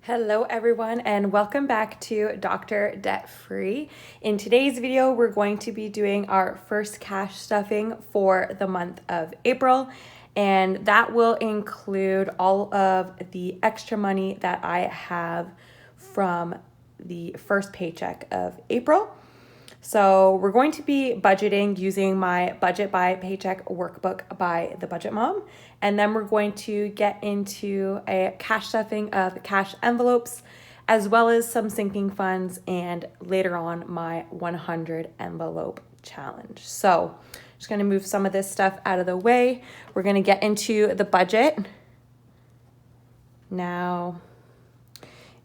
Hello everyone and welcome back to Dr. Debt Free. In today's video, we're going to be doing our first cash stuffing for the month of April, and that will include all of the extra money that I have from the first paycheck of April. So we're going to be budgeting using my Budget by Paycheck workbook by the Budget Mom. And then we're going to get into a cash stuffing of cash envelopes, as well as some sinking funds, and later on my 100 envelope challenge. So just going to move some of this stuff out of the way. We're going to get into the budget. Now,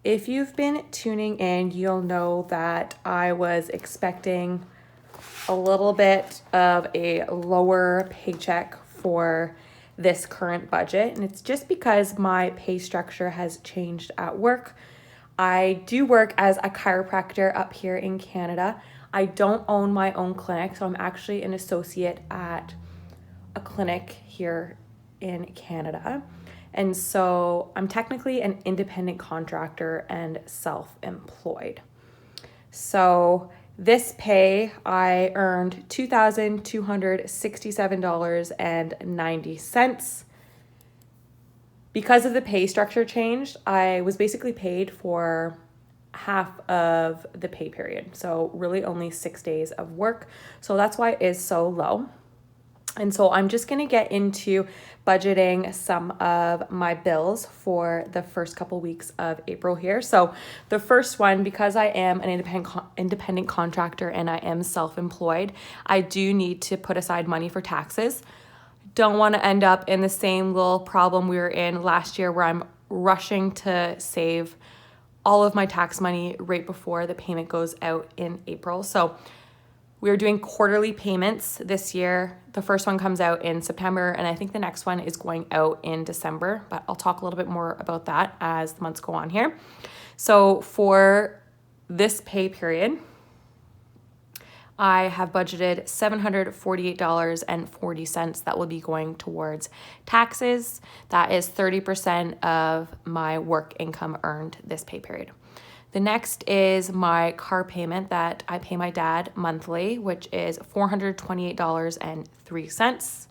if you've been tuning in, you'll know that I was expecting a little bit of a lower paycheck for this current budget, and it's just because my pay structure has changed at work. I do work as a chiropractor up here in Canada. I don't own my own clinic, so I'm actually an associate at a clinic here in Canada. And so I'm technically an independent contractor and self-employed. So this pay, I earned $2,267.90. Because of the pay structure change, I was basically paid for half of the pay period. So really only 6 days of work. So that's why it is so low. And so I'm just going to get into budgeting some of my bills for the first couple weeks of April here. So the first one, because I am an independent contractor and I am self-employed, I do need to put aside money for taxes. Don't want to end up in the same little problem we were in last year where I'm rushing to save all of my tax money right before the payment goes out in April. So we're doing quarterly payments this year. The first one comes out in September, and I think the next one is going out in December, but I'll talk a little bit more about that as the months go on here. So for this pay period, I have budgeted $748.40 that will be going towards taxes. That is 30% of my work income earned this pay period. The next is my car payment that I pay my dad monthly, which is $428.03.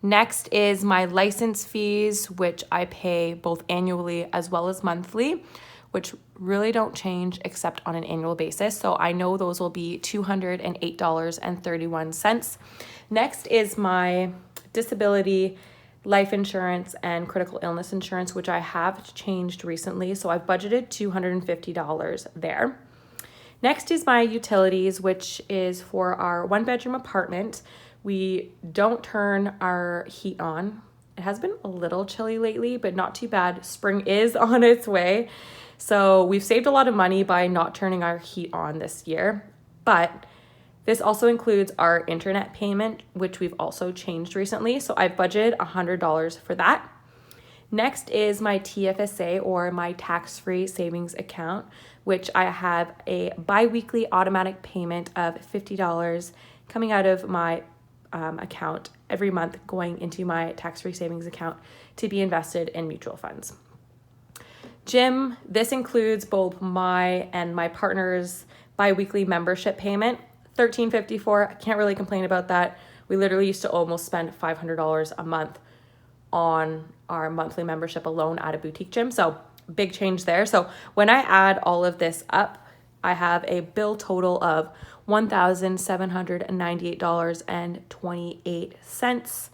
Next is my license fees, which I pay both annually as well as monthly, which really don't change except on an annual basis. So I know those will be $208.31. Next is my disability, life insurance, and critical illness insurance, which I have changed recently. So I've budgeted $250 there. Next is my utilities, which is for our 1-bedroom apartment. We don't turn our heat on. It has been a little chilly lately, but not too bad. Spring is on its way. So we've saved a lot of money by not turning our heat on this year, but this also includes our internet payment, which we've also changed recently. So I've budgeted $100 for that. Next is my Tfsa, or my tax-free savings account, which I have a bi-weekly automatic payment of $50 coming out of my account every month, going into my tax-free savings account to be invested in mutual funds. Gym, this includes both my and my partner's bi-weekly membership payment. $13.54. I can't really complain about that. We literally used to almost spend $500 a month on our monthly membership alone at a boutique gym. So big change there. So when I add all of this up, I have a bill total of $1,798.28.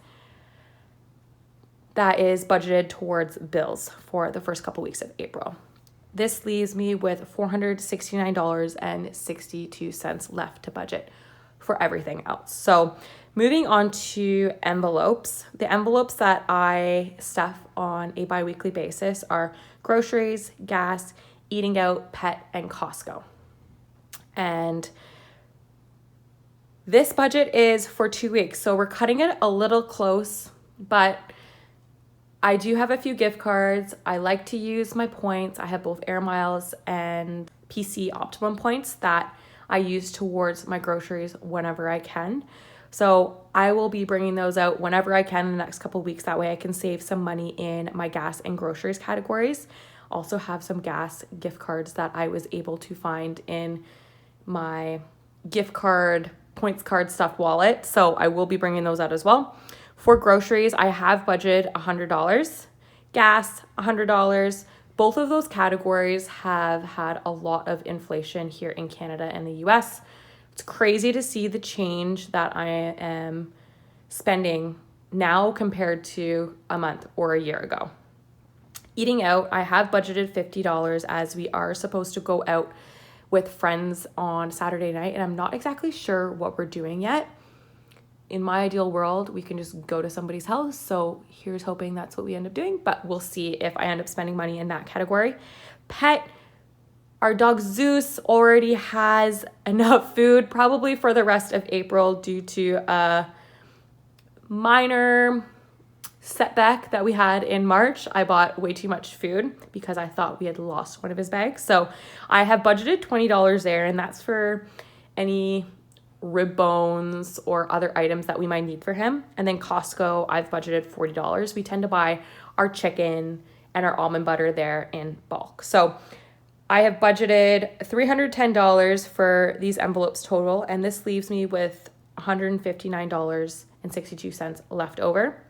That is budgeted towards bills for the first couple weeks of April. This leaves me with $469.62 left to budget for everything else. So moving on to envelopes. The envelopes that I stuff on a bi-weekly basis are groceries, gas, eating out, pet, and Costco. And this budget is for 2 weeks. So we're cutting it a little close, but I do have a few gift cards. I like to use my points. I have both Air Miles and PC Optimum points that I use towards my groceries whenever I can. So I will be bringing those out whenever I can in the next couple of weeks. That way I can save some money in my gas and groceries categories. Also have some gas gift cards that I was able to find in my gift card, points card stuff wallet. So I will be bringing those out as well. For groceries, I have budgeted $100. Gas, $100. Both of those categories have had a lot of inflation here in Canada and the US. It's crazy to see the change that I am spending now compared to a month or a year ago. Eating out, I have budgeted $50 as we are supposed to go out with friends on Saturday night, and I'm not exactly sure what we're doing yet. In my ideal world, we can just go to somebody's house. So here's hoping that's what we end up doing, but we'll see if I end up spending money in that category. Pet, our dog Zeus already has enough food probably for the rest of April due to a minor setback that we had in March. I bought way too much food because I thought we had lost one of his bags. So I have budgeted $20 there, and that's for any rib bones or other items that we might need for him. And then Costco, I've budgeted $40. We tend to buy our chicken and our almond butter there in bulk. So I have budgeted $310 for these envelopes total, and this leaves me with $159.62 left over.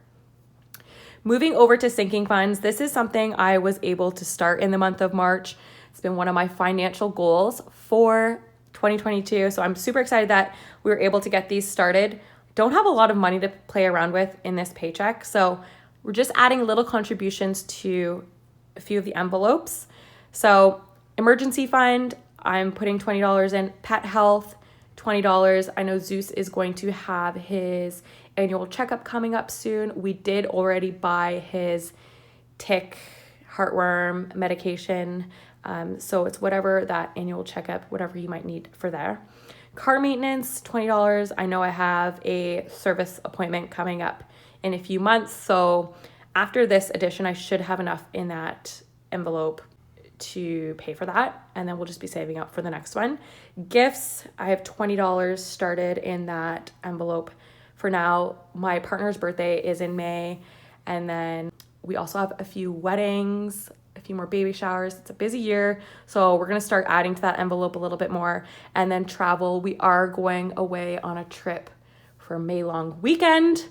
Moving over to sinking funds, this is something I was able to start in the month of March. It's been one of my financial goals for 2022. So I'm super excited that we were able to get these started. Don't have a lot of money to play around with in this paycheck. So we're just adding little contributions to a few of the envelopes. So emergency fund, I'm putting $20 in. Pet health, $20. I know Zeus is going to have his annual checkup coming up soon. We did already buy his tick, heartworm medication. So it's whatever that annual checkup, whatever you might need for there. Car maintenance, $20. I know I have a service appointment coming up in a few months. So after this edition, I should have enough in that envelope to pay for that. And then we'll just be saving up for the next one. Gifts, I have $20 started in that envelope. For now, my partner's birthday is in May, and then we also have a few weddings, a few more baby showers. It's a busy year, so we're gonna start adding to that envelope a little bit more. And then travel, we are going away on a trip for a May long weekend,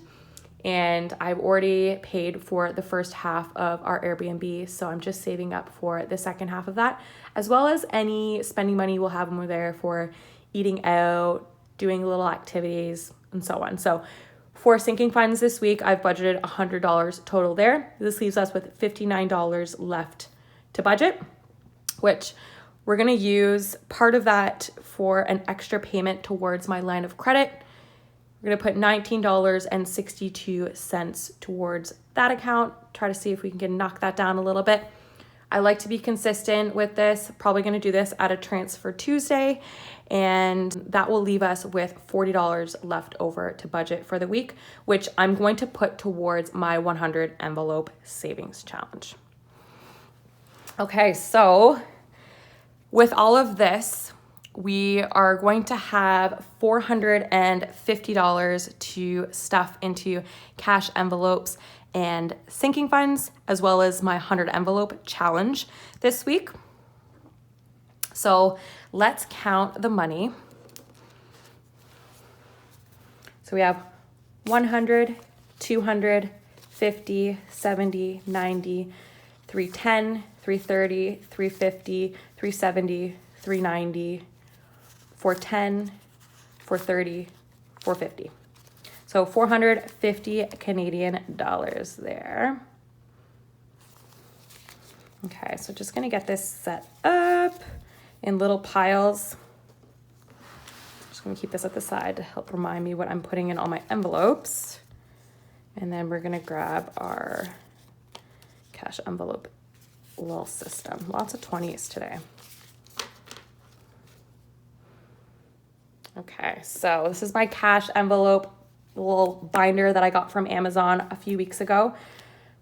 and I've already paid for the first half of our Airbnb, so I'm just saving up for the second half of that, as well as any spending money we'll have when we're there for eating out, doing little activities, and so on. So for sinking funds this week, I've budgeted $100 total there. This leaves us with $59 left to budget, which we're gonna use part of that for an extra payment towards my line of credit. We're gonna put $19.62 towards that account, try to see if we can knock that down a little bit. I like to be consistent with this, probably gonna do this at a transfer Tuesday, and that will leave us with $40 left over to budget for the week, which I'm going to put towards my 100 envelope savings challenge. Okay, so with all of this, we are going to have $450 to stuff into cash envelopes and sinking funds, as well as my 100 envelope challenge this week. So let's count the money. So we have 100, 200, 50, 70, 90, 310, 330, 350, 370, 390, 410, 430, 450. So 450 Canadian dollars there. Okay, so just gonna get this set up in little piles. Just gonna keep this at the side to help remind me what I'm putting in all my envelopes. And then we're gonna grab our cash envelope little system. Lots of 20s today. Okay, so this is my cash envelope little binder that I got from Amazon a few weeks ago.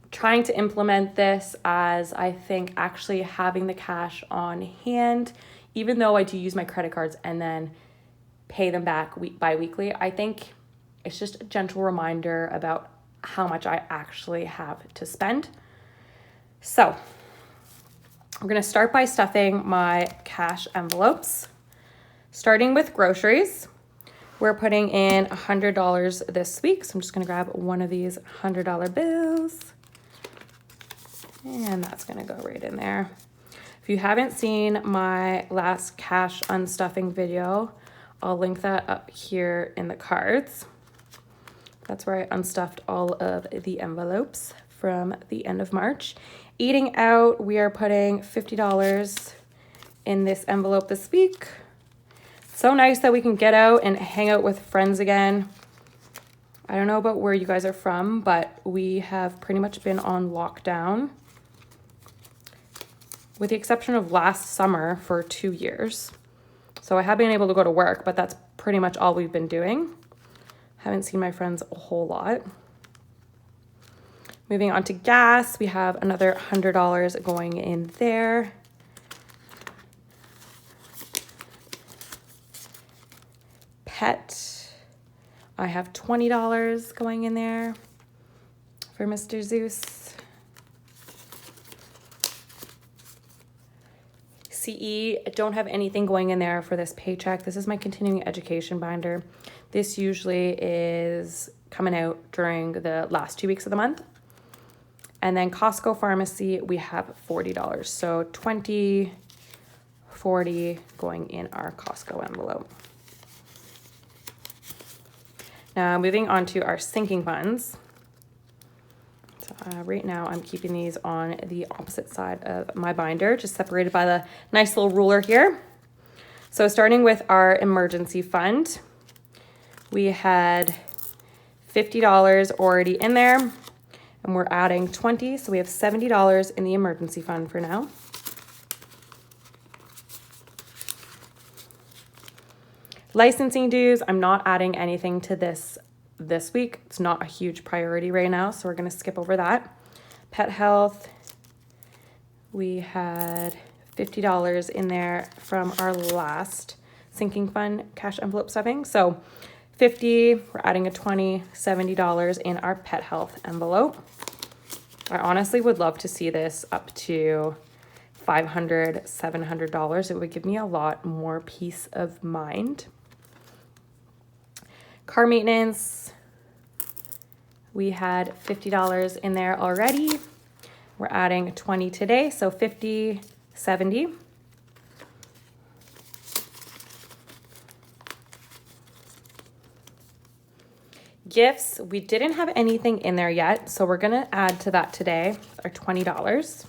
I'm trying to implement this as I think actually having the cash on hand, even though I do use my credit cards and then pay them back bi-weekly, I think it's just a gentle reminder about how much I actually have to spend. So We're gonna start by stuffing my cash envelopes. Starting with groceries, we're putting in $100 this week. So I'm just gonna grab one of these $100 bills. And that's gonna go right in there. If you haven't seen my last cash unstuffing video, I'll link that up here in the cards. That's where I unstuffed all of the envelopes from the end of March. Eating out, we are putting $50 in this envelope this week. So nice that we can get out and hang out with friends again. I don't know about where you guys are from, but we have pretty much been on lockdown, with the exception of last summer for 2 years. So I have been able to go to work, but that's pretty much all we've been doing. Haven't seen my friends a whole lot. Moving on to gas, we have another $100 going in there. Pet, I have $20 going in there for Mr. Zeus. CE, I don't have anything going in there for this paycheck. This is my continuing education binder. This usually is coming out during the last 2 weeks of the month. And then Costco pharmacy, we have $40. So 20, 40 going in our Costco envelope. Now moving on to our sinking funds. So, right now I'm keeping these on the opposite side of my binder, just separated by the nice little ruler here. So starting with our emergency fund, we had $50 already in there, and we're adding 20, so we have $70 in the emergency fund for now. Licensing dues, I'm not adding anything to this week. It's not a huge priority right now, so we're gonna skip over that. Pet health, we had $50 in there from our last sinking fund cash envelope stuffing. So 50, we're adding a 20, $70 in our pet health envelope. I honestly would love to see this up to $500, $700. It would give me a lot more peace of mind. Car maintenance, we had $50 in there already. We're adding 20 today, so 50, 70. Gifts, we didn't have anything in there yet, so we're gonna add to that today, our $20.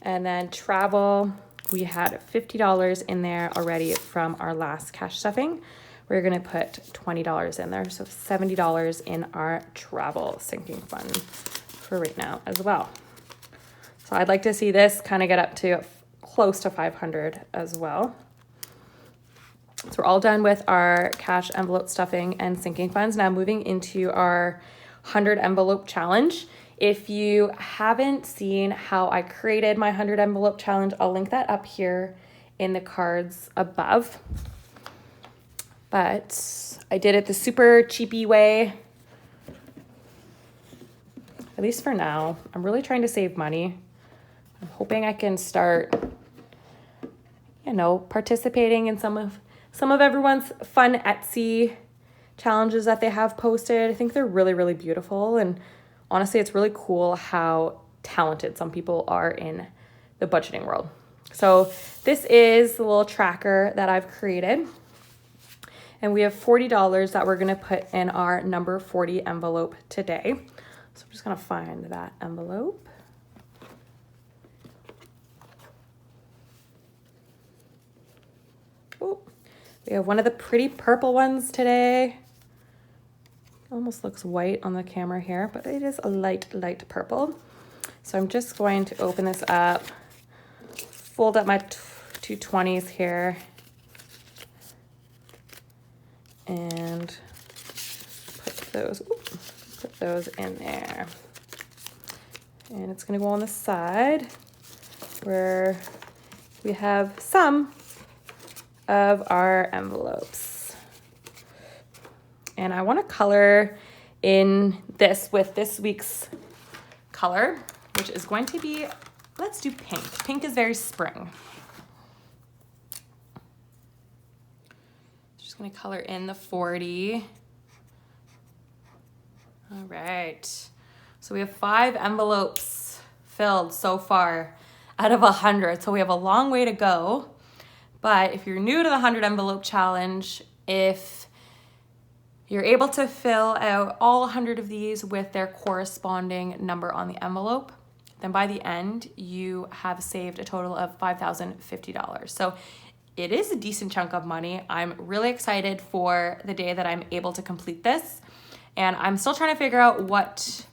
And then travel, we had $50 in there already from our last cash stuffing. We're gonna put $20 in there, so $70 in our travel sinking fund for right now as well. So I'd like to see this kind of get up to close to 500 as well. So we're all done with our cash envelope stuffing and sinking funds. Now moving into our 100 envelope challenge. If you haven't seen how I created my 100 envelope challenge, I'll link that up here in the cards above. But I did it the super cheapy way, at least for now. I'm really trying to save money. I'm hoping I can start, participating in some of everyone's fun Etsy challenges that they have posted. I think they're really, really beautiful. And honestly, it's really cool how talented some people are in the budgeting world. So this is the little tracker that I've created. And we have $40 that we're gonna put in our number 40 envelope today. So I'm just gonna find that envelope. Oh, we have one of the pretty purple ones today. Almost looks white on the camera here, but it is a light purple. So I'm just going to open this up, fold up my two 20s here, and put those in there. And it's gonna go on the side where we have some of our envelopes. And I want to color in this with this week's color, which is going to be, let's do pink. Pink is very spring. Just going to color in the 40. All right. So we have 5 envelopes filled so far out of 100. So we have a long way to go. But if you're new to the 100 envelope challenge, if you're able to fill out all 100 of these with their corresponding number on the envelope, then by the end, you have saved a total of $5,050. So it is a decent chunk of money. I'm really excited for the day that I'm able to complete this. And I'm still trying to figure out what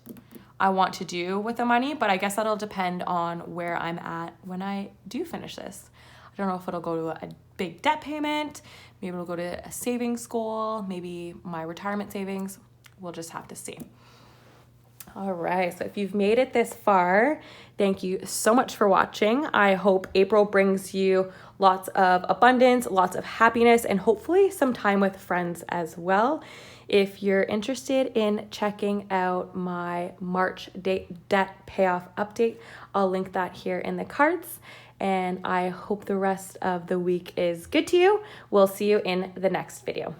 I want to do with the money, but I guess that'll depend on where I'm at when I do finish this. I don't know if it'll go to a big debt payment, maybe it'll go to a savings goal, maybe my retirement savings. We'll just have to see. All right, so if you've made it this far, thank you so much for watching. I hope April brings you lots of abundance, lots of happiness, and hopefully some time with friends as well. If you're interested in checking out my March debt payoff update, I'll link that here in the cards. And I hope the rest of the week is good to you. We'll see you in the next video.